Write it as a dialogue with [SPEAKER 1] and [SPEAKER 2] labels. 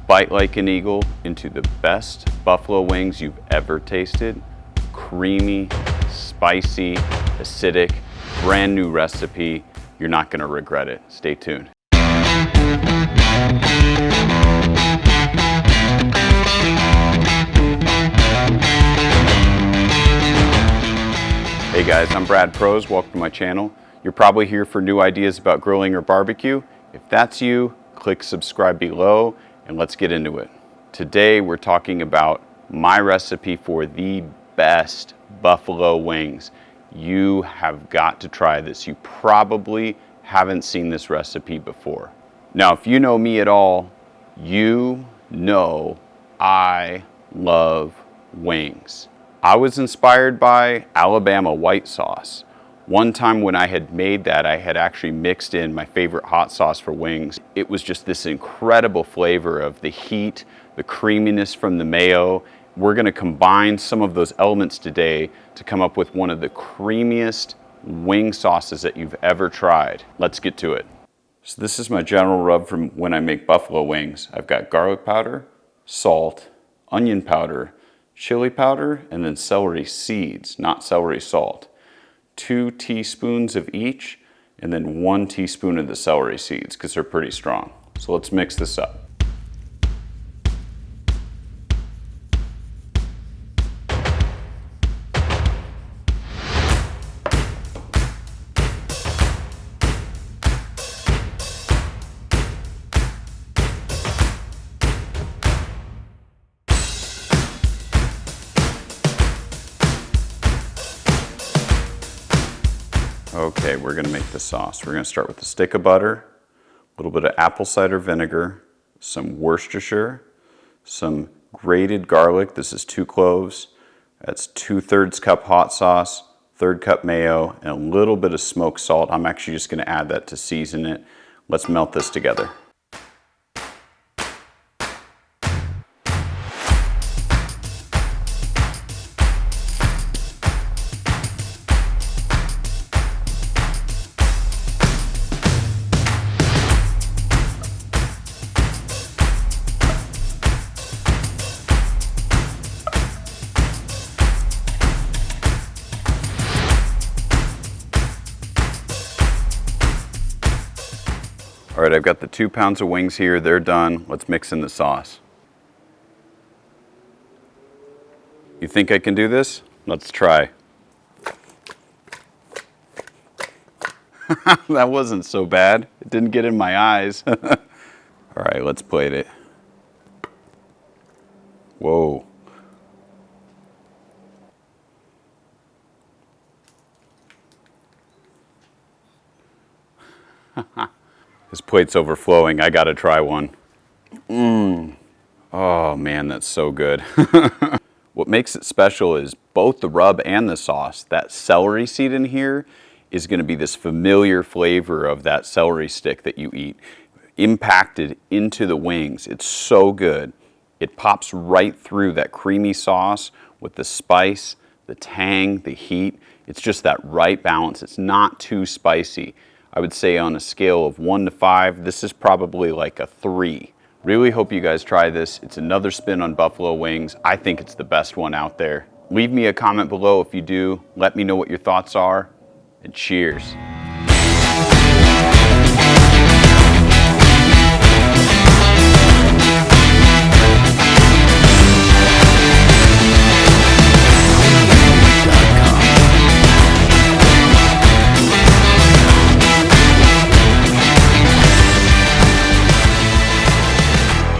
[SPEAKER 1] bite like an eagle into the best buffalo wings you've ever tasted. Creamy, spicy, acidic, brand new recipe. You're not gonna regret it. Stay tuned. Hey guys, I'm Brad Prose. Welcome to my channel. You're probably here for new ideas about grilling or barbecue. If that's you, click subscribe below and let's get into it. Today we're talking about my recipe for the best buffalo wings. You have got to try this. You probably haven't seen this recipe before. Now, if you know me at all, you know I love wings. I was inspired by Alabama white sauce. One time when I had made that, I had actually mixed in my favorite hot sauce for wings. It was just this incredible flavor of the heat, the creaminess from the mayo. We're gonna combine some of those elements today to come up with one of the creamiest wing sauces that you've ever tried. Let's get to it. So this is my general rub from when I make buffalo wings. I've got garlic powder, salt, onion powder, chili powder, and then celery seeds, not celery salt. 2 teaspoons of each, and then 1 teaspoon of the celery seeds because they're pretty strong. So let's mix this up. Okay, we're gonna make the sauce. We're gonna start with a stick of butter, a little bit of apple cider vinegar, some Worcestershire, some grated garlic. This is 2 cloves. That's 2/3 cup hot sauce, 1/3 cup mayo, and a little bit of smoked salt. I'm actually just gonna add that to season it. Let's melt this together. All right, I've got the 2 pounds of wings here. They're done. Let's mix in the sauce. You think I can do this? Let's try. That wasn't so bad. It didn't get in my eyes. All right, let's plate it. Whoa. This plate's overflowing. I gotta try one. Oh man, that's so good. What makes it special is both the rub and the sauce. That celery seed in here is gonna be this familiar flavor of that celery stick that you eat, impacted into the wings. It's so good. It pops right through that creamy sauce with the spice, the tang, the heat. It's just that right balance. It's not too spicy. I would say on a scale of 1 to 5, this is probably like a 3. Really hope you guys try this. It's another spin on buffalo wings. I think it's the best one out there. Leave me a comment below if you do. Let me know what your thoughts are, and cheers.